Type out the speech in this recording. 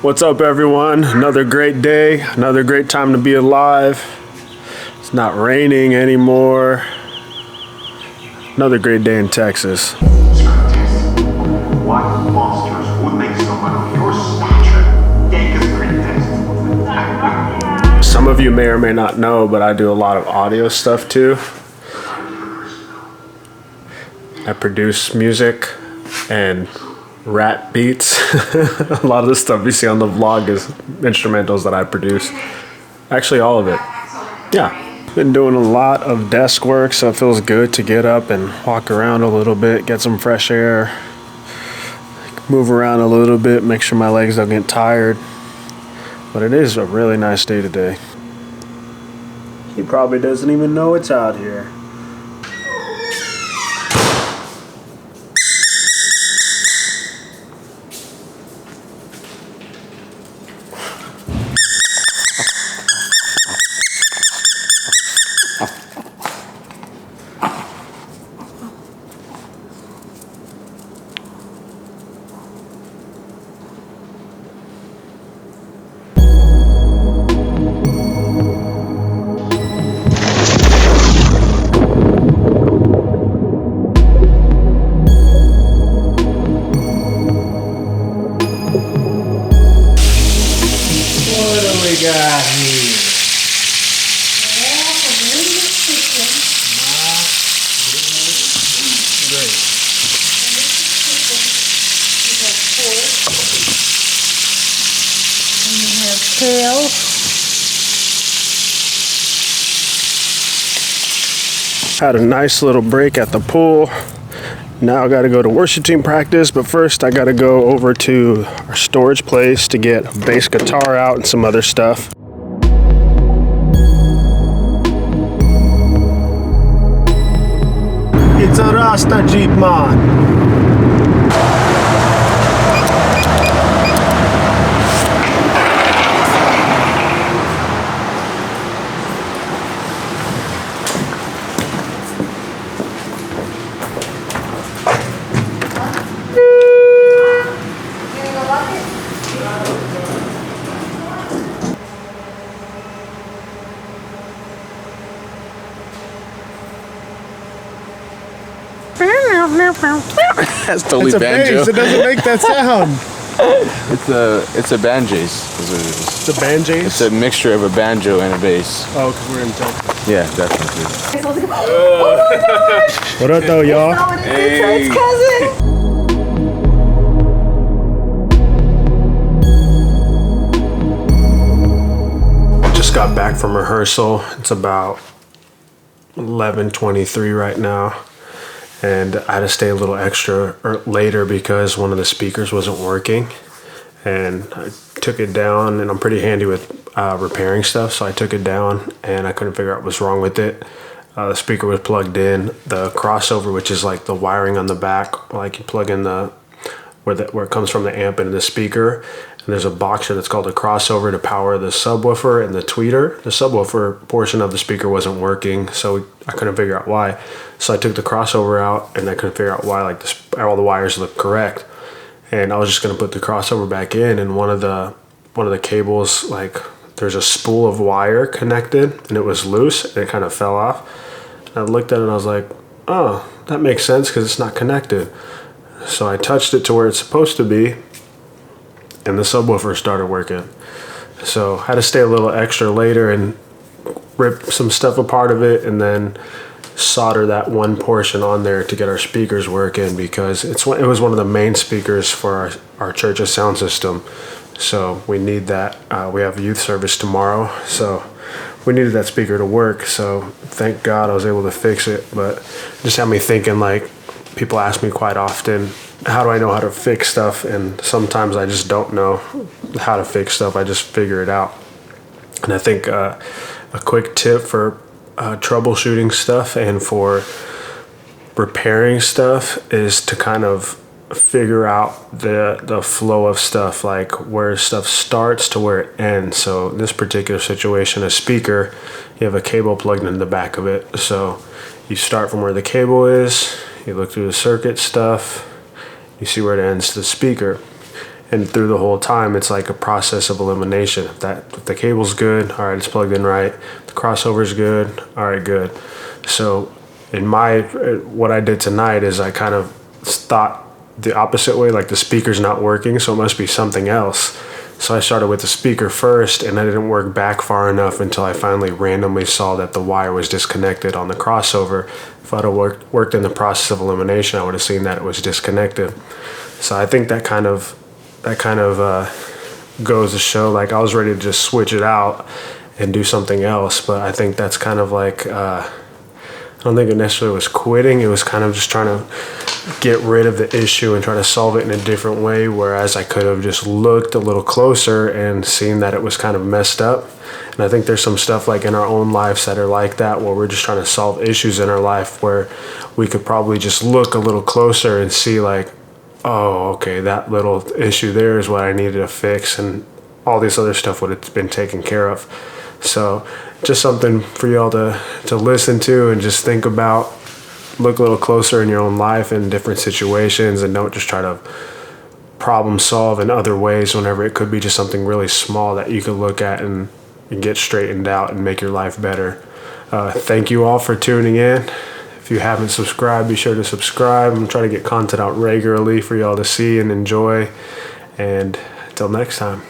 What's up, everyone? Another great day, another great time to be alive. It's not raining anymore. Another great day in Texas. What monsters would make someone of your stature? Take a screen test. Some of you may or may not know, but I do a lot of audio stuff too. I produce music and rap beats. A lot of the stuff you see on the vlog is instrumentals that I produce. Actually, all of it. Yeah. Been doing a lot of desk work, so it feels good to get up and walk around a little bit, get some fresh air, move around a little bit, make sure my legs don't get tired. But it is a really nice day today. He probably doesn't even know it's out here. Got here. Great. And we have kale. Had a nice little break at the pool. Now I gotta go to worship team practice, but first I gotta go over to our storage place to get a bass guitar out and some other stuff. It's a Rasta Jeep, man. That's totally It's a banjo. bass. It doesn't make that sound. It's a banjos. Is what it is. It's a banjos. It's a mixture of a banjo and a bass. Oh, because we're in Texas. Yeah, definitely. What up, though, y'all? Hey. Just got back from rehearsal. It's about 11:23 right now. And I had to stay a little extra later because one of the speakers wasn't working. And I took it down, and I'm pretty handy with repairing stuff, so I took it down and I couldn't figure out what was wrong with it. The speaker was plugged in. The crossover, which is like the wiring on the back, like you plug in where it comes from the amp into the speaker. And there's a box here that's called a crossover to power the subwoofer and the tweeter. The subwoofer portion of the speaker wasn't working, so I couldn't figure out why. So I took the crossover out, and I couldn't figure out why. Like all the wires looked correct, and I was just gonna put the crossover back in. And one of the cables, like there's a spool of wire connected, and it was loose, and it kind of fell off. And I looked at it, and I was like, oh, that makes sense because it's not connected. So I touched it to where it's supposed to be, and the subwoofer started working. So I had to stay a little extra later and rip some stuff apart of it, and then solder that one portion on there to get our speakers working, because it was one of the main speakers for our church's sound system. So we need that. We have youth service tomorrow, so we needed that speaker to work. So thank God I was able to fix it. But it just had me thinking, like, people ask me quite often, how do I know how to fix stuff? And sometimes I just don't know how to fix stuff. I just figure it out. And I think a quick tip for troubleshooting stuff and for repairing stuff is to kind of figure out the flow of stuff, like where stuff starts to where it ends. So in this particular situation, a speaker, you have a cable plugged in the back of it. So you start from where the cable is, you look through the circuit stuff, you see where it ends to the speaker. And through the whole time, it's like a process of elimination. If the cable's good, all right, it's plugged in right. The crossover's good, all right, good. So what I did tonight is I kind of thought the opposite way, like the speaker's not working, so it must be something else. So I started with the speaker first, and I didn't work back far enough until I finally randomly saw that the wire was disconnected on the crossover. If I'd have worked in the process of elimination, I would have seen that it was disconnected. So I think that kind of goes to show, like, I was ready to just switch it out and do something else, but I think that's kind of like I don't think it necessarily was quitting. It was kind of just trying to get rid of the issue and try to solve it in a different way, whereas I could have just looked a little closer and seen that it was kind of messed up. And I think there's some stuff like in our own lives that are like that, where we're just trying to solve issues in our life where we could probably just look a little closer and see, like, oh, okay, that little issue there is what I needed to fix, and all this other stuff would have been taken care of. So just something for y'all to listen to and just think about. Look a little closer in your own life in different situations, and don't just try to problem solve in other ways whenever it could be just something really small that you could look at and get straightened out and make your life better. Thank you all for tuning in. If you haven't subscribed, be sure to subscribe. I'm trying to get content out regularly for y'all to see and enjoy. And until next time.